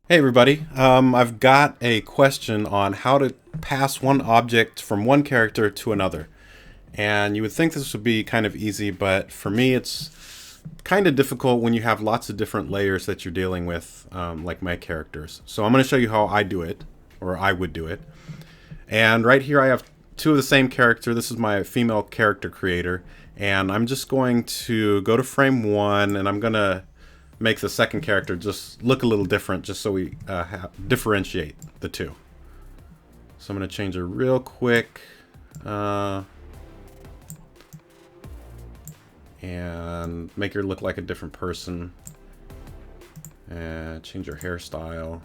Hey everybody, I've got a question on how to pass one object from one character to another. And you would think this would be kind of easy, but for me it's kind of difficult when you have lots of different layers that you're dealing with, like my characters. So I'm going to show you how I do it, or I would do it. And right here I have two of the same character. This is my female character creator. And I'm just going to go to frame 1, and I'm going to make the second character just look a little different, just so we differentiate the two. So I'm going to change her real quick, and make her look like a different person, and change her hairstyle.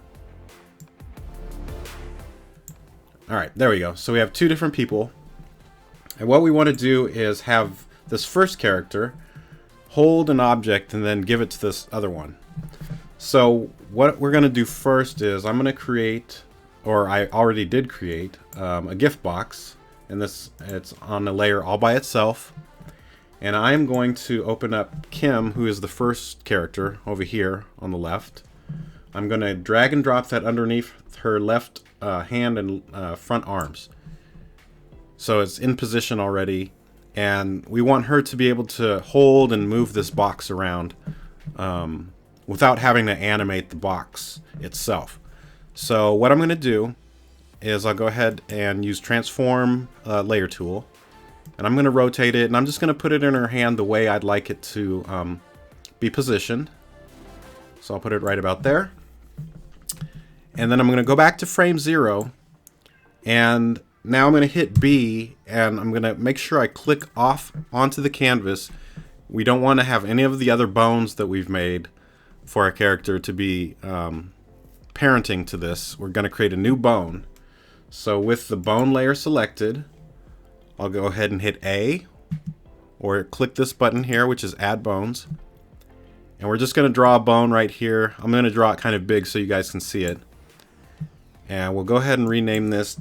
Alright, there we go. So we have two different people, and what we want to do is have this first character hold an object and then give it to this other one. So what we're going to do first is I'm going to create, or I already did create, a gift box, and it's on a layer all by itself. And I'm going to open up Kim, who is the first character over here on the left. I'm going to drag and drop that underneath her left hand and front arms. So it's in position already. And we want her to be able to hold and move this box around without having to animate the box itself. So what I'm going to do is I'll go ahead and use Transform Layer Tool. And I'm going to rotate it, and I'm just going to put it in her hand the way I'd like it to be positioned. So I'll put it right about there. And then I'm going to go back to frame 0, and now I'm going to hit B, and I'm going to make sure I click off onto the canvas. We don't want to have any of the other bones that we've made for our character to be parenting to this. We're going to create a new bone. So with the bone layer selected, I'll go ahead and hit A, or click this button here, which is Add Bones. And we're just going to draw a bone right here. I'm going to draw it kind of big so you guys can see it. And we'll go ahead and rename this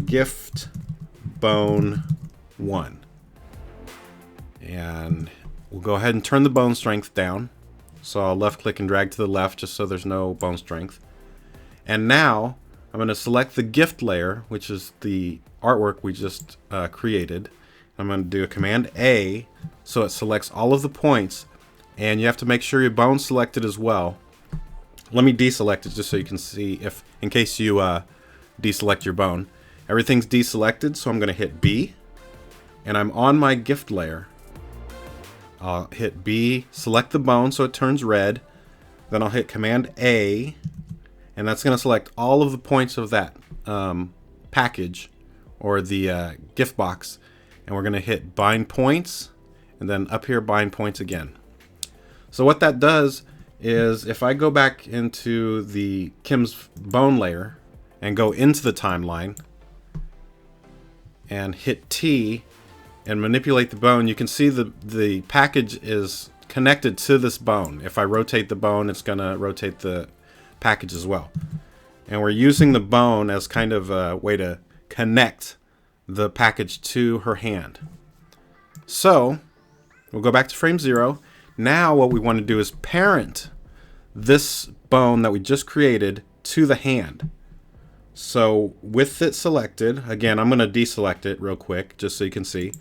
Gift Bone 1. And we'll go ahead and turn the bone strength down. So I'll left click and drag to the left just so there's no bone strength. And now I'm going to select the gift layer, which is the artwork we just created. I'm going to do a Command A so it selects all of the points, and you have to make sure your bone's selected as well. Let me deselect it just so you can see, if in case you deselect your bone. Everything's deselected, so I'm going to hit B, and I'm on my gift layer. I'll hit B, select the bone so it turns red, then I'll hit Command A, and that's going to select all of the points of that package, or the gift box, and we're going to hit Bind Points, and then up here Bind Points again. So what that does is, if I go back into the Kim's bone layer and go into the timeline and hit T and manipulate the bone, you can see the package is connected to this bone. If I rotate the bone, it's going to rotate the package as well. And we're using the bone as kind of a way to connect the package to her hand. So we'll go back to frame 0. Now what we want to do is parent this bone that we just created to the hand. So with it selected, again, I'm going to deselect it real quick just so you can see.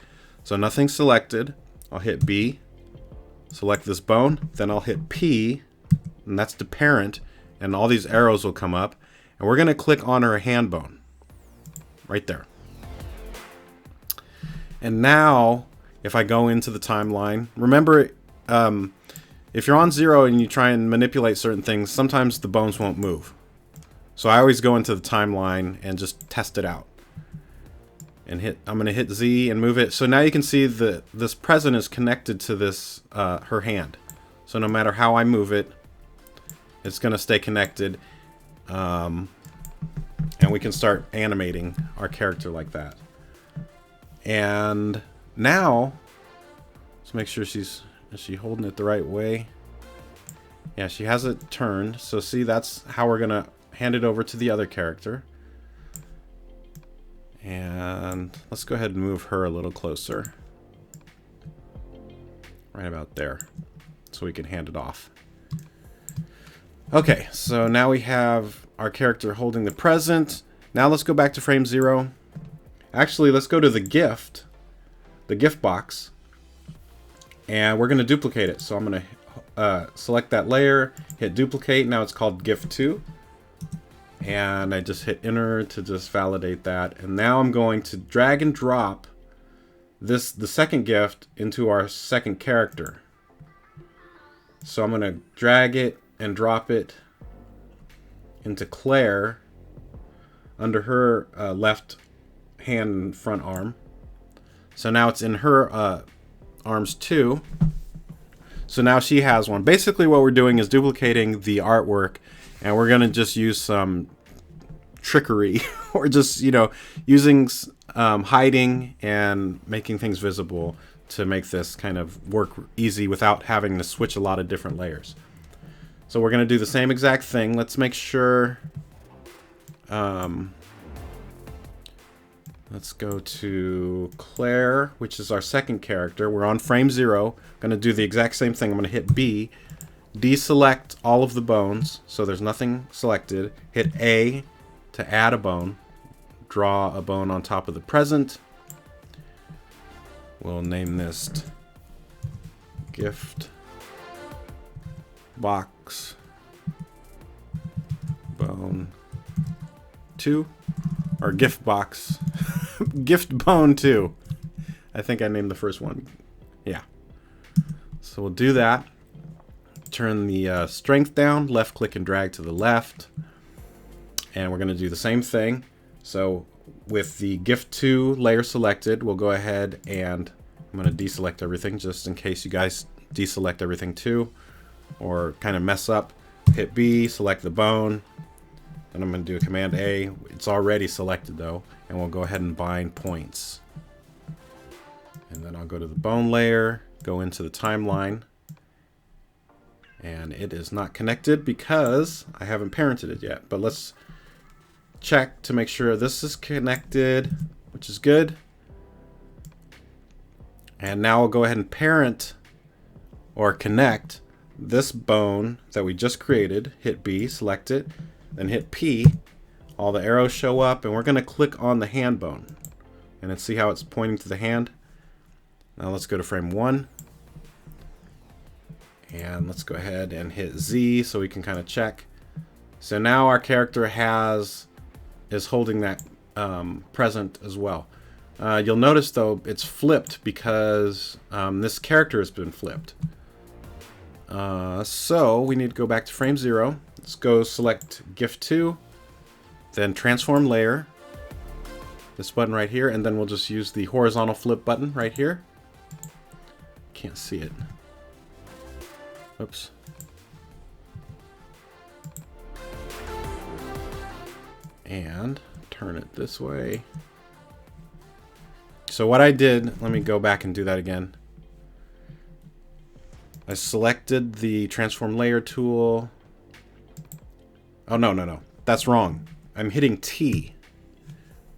So nothing's selected. I'll hit B, select this bone, then I'll hit P, and that's the parent, and all these arrows will come up. And we're going to click on her hand bone right there. And now if I go into the timeline, remember, if you're on 0 and you try and manipulate certain things, sometimes the bones won't move. So I always go into the timeline and just test it out. And I'm going to hit Z and move it. So now you can see that this present is connected to this her hand. So no matter how I move it, it's going to stay connected. And we can start animating our character like that. And now, let's make sure is she holding it the right way? Yeah, she has it turned. So see, that's how we're going to hand it over to the other character. And let's go ahead and move her a little closer. Right about there. So we can hand it off. Okay, so now we have our character holding the present. Now let's go back to frame 0. Actually, let's go to the gift box, and we're going to duplicate it. So I'm going to select that layer, hit duplicate. Now it's called gift 2. And I just hit enter to just validate that. And now I'm going to drag and drop the second gift into our second character. So I'm going to drag it and drop it into Claire under her left hand and front arm. So now it's in her arms too. So now she has one. Basically what we're doing is duplicating the artwork, and we're going to just use some trickery or just, you know, using hiding and making things visible to make this kind of work easy without having to switch a lot of different layers. So we're going to do the same exact thing. Let's make sure let's go to Claire, which is our second character. We're on frame 0. Going to do the exact same thing. I'm going to hit B, deselect all of the bones so there's nothing selected. Hit A to add a bone. Draw a bone on top of the present. We'll name this gift box bone 2, or gift box gift bone 2. I think I named the first one. Yeah. So we'll do that. Turn the strength down, left click and drag to the left. And we're going to do the same thing. So with the gift 2 layer selected, we'll go ahead and I'm going to deselect everything just in case you guys deselect everything too or kind of mess up. Hit B, select the bone. Then I'm going to do a Command A. It's already selected though, and we'll go ahead and bind points. And then I'll go to the bone layer, go into the timeline, and it is not connected because I haven't parented it yet. But let's check to make sure this is connected, which is good. And now we'll go ahead and parent or connect this bone that we just created. Hit B, select it, then hit P. All the arrows show up, and we're going to click on the hand bone. And then see how it's pointing to the hand. Now let's go to frame 1. And let's go ahead and hit Z so we can kind of check. So now our character is holding that present as well. You'll notice though it's flipped because this character has been flipped. So we need to go back to frame 0. Let's go select gift 2, then transform layer, this button right here, and then we'll just use the horizontal flip button right here. Can't see it. Oops. And turn it this way. So what I did, let me go back and do that again. I selected the transform layer tool. Oh, no. That's wrong. I'm hitting T.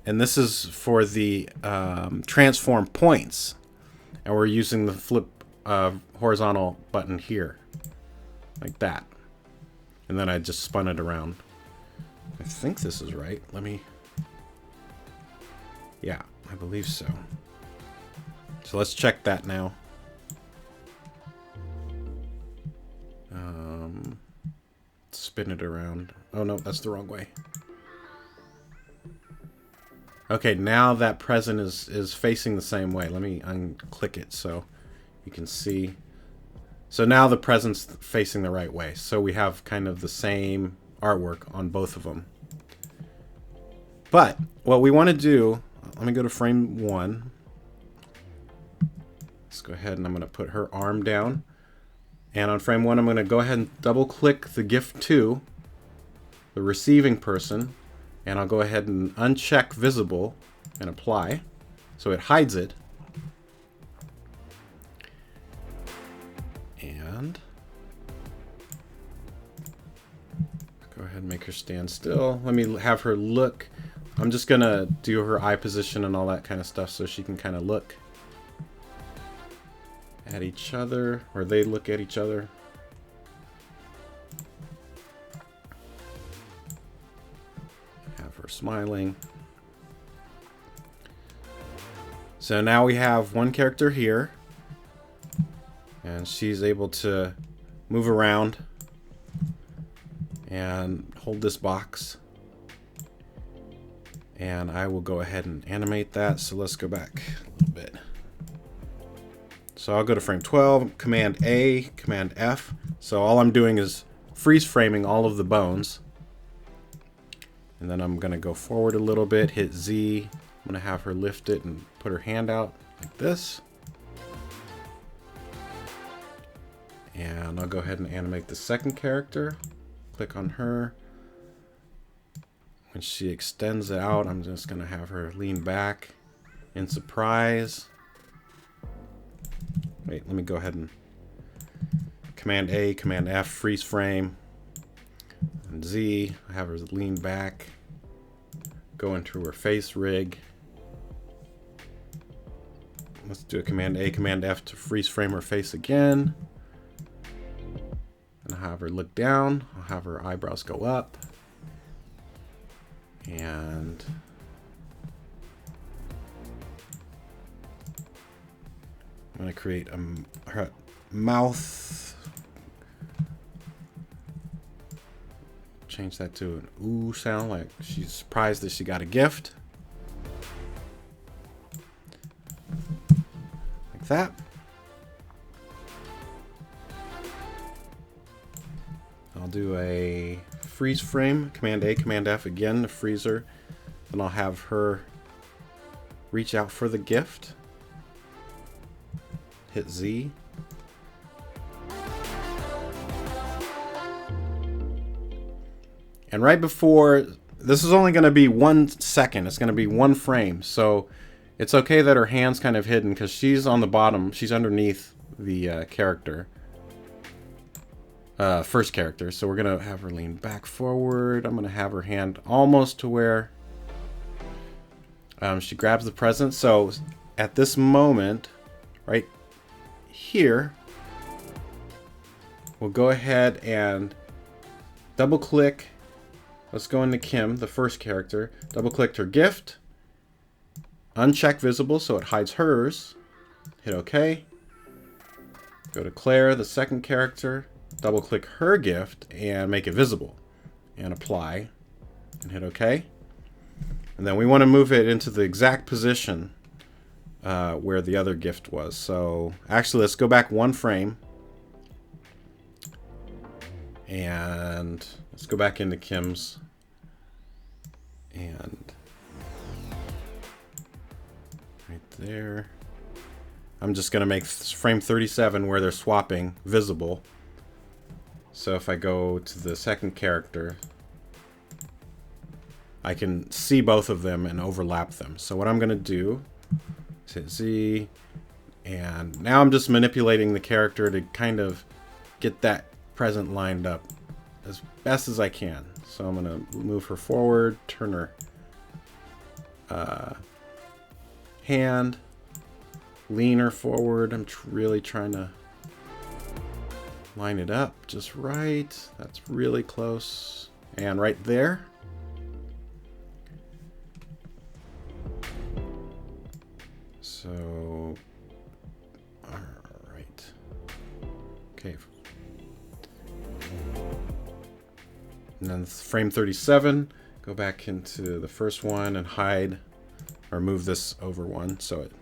And this is for the transform points. And we're using the flip horizontal button here. Like that. And then I just spun it around. I think this is right. Let me... Yeah, I believe so. So let's check that now. Spin it around. Oh no, that's the wrong way. Okay, now that present is facing the same way. Let me unclick it so you can see. So now the present's facing the right way. So we have kind of the same artwork on both of them. But what we want to do, let me go to frame 1. Let's go ahead and I'm going to put her arm down. And on frame 1, I'm going to go ahead and double click the gift 2, the receiving person, and I'll go ahead and uncheck visible and apply. So it hides it. And go ahead and make her stand still. Let me have her look. I'm just going to do her eye position and all that kind of stuff so she can kind of look at each other, or they look at each other. her smiling. So now we have one character here, and she's able to move around and hold this box. And I will go ahead and animate that. So let's go back a little bit. So I'll go to frame 12, Command A, Command F. So all I'm doing is freeze framing all of the bones. And then I'm going to go forward a little bit, hit Z. I'm going to have her lift it and put her hand out like this. And I'll go ahead and animate the second character. Click on her. When she extends it out, I'm just going to have her lean back in surprise. Wait, let me go ahead and Command A, Command F, freeze frame, and Z, have her lean back, go into her face rig. Let's do a Command A, Command F to freeze frame her face again. And I'll have her look down, I'll have her eyebrows go up. And I'm going to create her mouth. Change that to an ooh sound, like she's surprised that she got a gift. Like that. I'll do a freeze frame, Command A, Command F again to freeze her. Then I'll have her reach out for the gift. Hit Z. And right before, this is only going to be 1 second. It's going to be 1 frame. So it's okay that her hand's kind of hidden because she's on the bottom. She's underneath the character. First character. So we're going to have her lean back forward. I'm going to have her hand almost to where she grabs the present. So at this moment, right here, we'll go ahead and double click. Let's go into Kim, the first character. Double click her gift. Uncheck visible so it hides hers. Hit OK. Go to Claire, the second character. Double click her gift and make it visible. And apply. And hit OK. And then we want to move it into the exact position where the other gift was. So actually, let's go back 1 frame. And let's go back into Kim's. And right there. I'm just going to make frame 37 where they're swapping visible. So if I go to the second character, I can see both of them and overlap them. So what I'm going to do is hit Z. And now I'm just manipulating the character to kind of get that present lined up as best as I can. So I'm going to move her forward, turn her hand, lean her forward. I'm really trying to line it up just right. That's really close. And right there. So, all right. Okay. And then frame 37, go back into the first one and hide or move this over 1 so it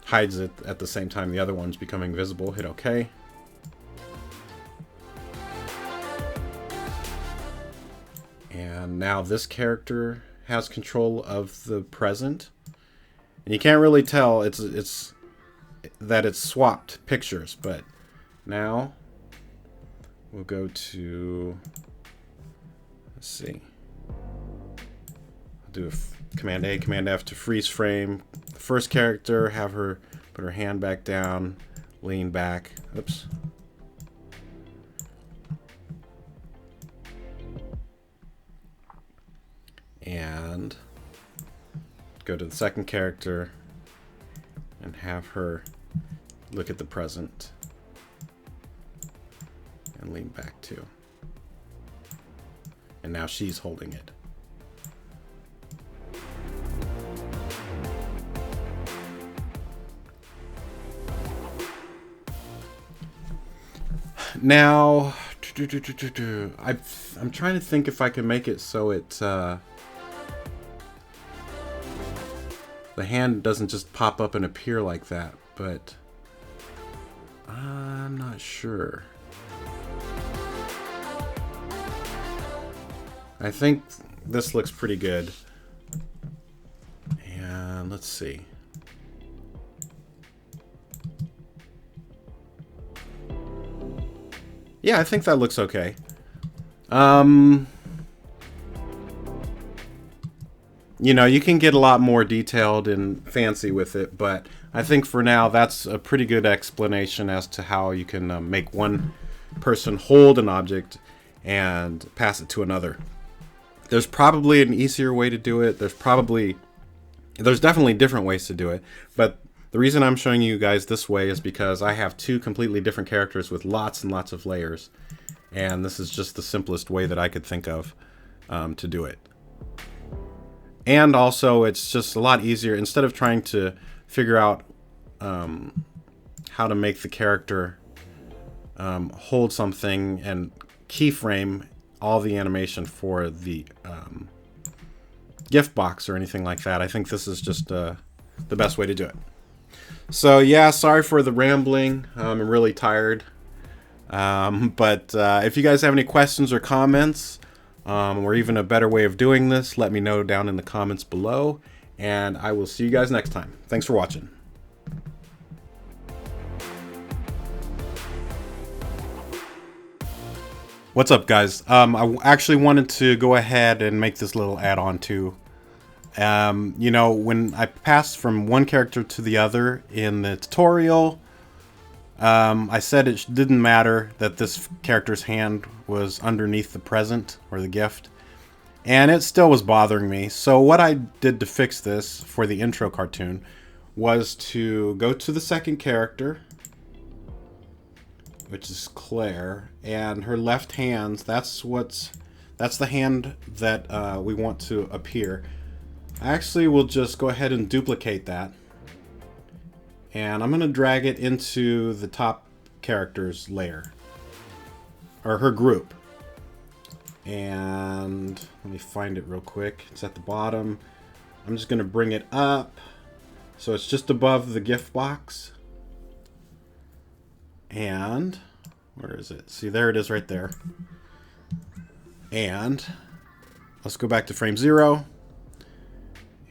hides it at the same time the other one's becoming visible. Hit OK. And now this character has control of the present. And you can't really tell it's that it's swapped pictures, but now we'll go to, let's see, I'll do a Command A, Command F to freeze frame the first character, have her put her hand back down, lean back, oops. And go to the second character and have her look at the present. And lean back too. and now she's holding it. Now, I'm trying to think if I can make it so it the hand doesn't just pop up and appear like that, but I'm not sure. I think this looks pretty good. And let's see. Yeah, I think that looks okay. You know, you can get a lot more detailed and fancy with it, but I think for now that's a pretty good explanation as to how you can make one person hold an object and pass it to another. There's probably an easier way to do it. There's definitely different ways to do it, but the reason I'm showing you guys this way is because I have two completely different characters with lots and lots of layers, and this is just the simplest way that I could think of to do it. And also, it's just a lot easier. Instead of trying to figure out how to make the character hold something and keyframe all the animation for the gift box or anything like that, I think this is just the best way to do it. So yeah, sorry for the rambling. I'm really tired. But if you guys have any questions or comments, or even a better way of doing this, let me know down in the comments below, and I will see you guys next time. Thanks for watching. What's up, guys? I actually wanted to go ahead and make this little add-on too. You know, when I passed from one character to the other in the tutorial, I said it didn't matter that this character's hand was underneath the present or the gift, and it still was bothering me. So what I did to fix this for the intro cartoon was to go to the second character, which is Claire, and her left hand, that's the hand that we want to appear. I actually will just go ahead and duplicate that, and I'm going to drag it into the top character's layer, or her group. And let me find it real quick. It's at the bottom. I'm just going to bring it up so it's just above the gift box. And where is it? See, there it is right there. And let's go back to frame 0.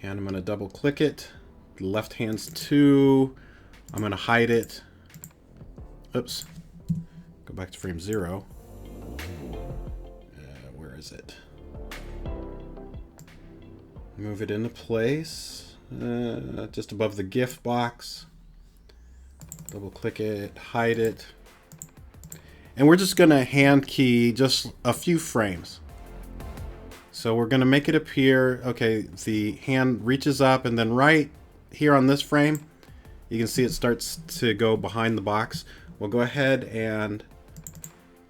And I'm going to double click it. The left hand's 2. I'm going to hide it. Oops. Go back to frame 0. Where is it? Move it into place. Just above the gift box. Double click it, hide it. And we're just going to hand key just a few frames. So we're going to make it appear, okay, the hand reaches up, and then right here on this frame, you can see it starts to go behind the box. We'll go ahead and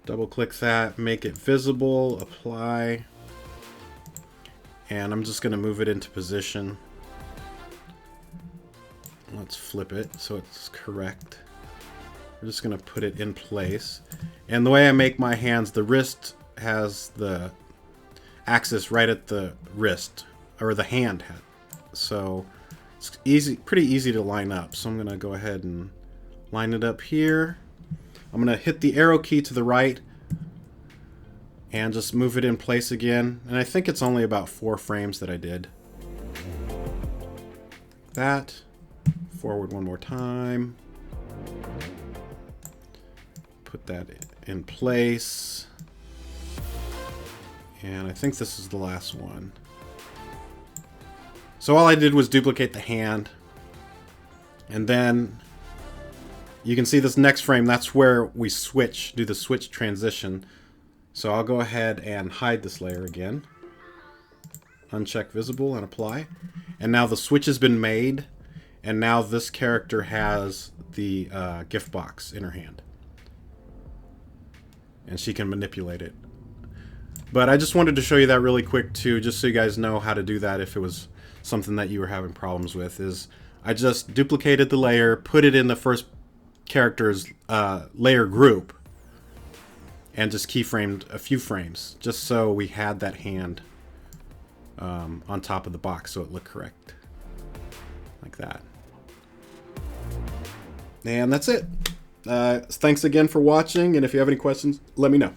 double click that, make it visible, apply, and I'm just going to move it into position. Let's flip it so it's correct. We're just going to put it in place. And the way I make my hands, the wrist has the axis right at the wrist, or the hand hat. So it's easy, pretty easy to line up. So I'm going to go ahead and line it up here. I'm going to hit the arrow key to the right and just move it in place again. And I think it's only about 4 frames that I did. That. Forward one more time. Put that in place. And I think this is the last one. So all I did was duplicate the hand. And then you can see this next frame, that's where we do the switch transition. So I'll go ahead and hide this layer again. Uncheck visible and apply. And now the switch has been made. And now this character has the gift box in her hand. And she can manipulate it. But I just wanted to show you that really quick too, just so you guys know how to do that if it was something that you were having problems with. Is I just duplicated the layer, put it in the first character's layer group, and just keyframed a few frames, just so we had that hand on top of the box so it looked correct. Like that. And that's it. Thanks again for watching, and if you have any questions, let me know.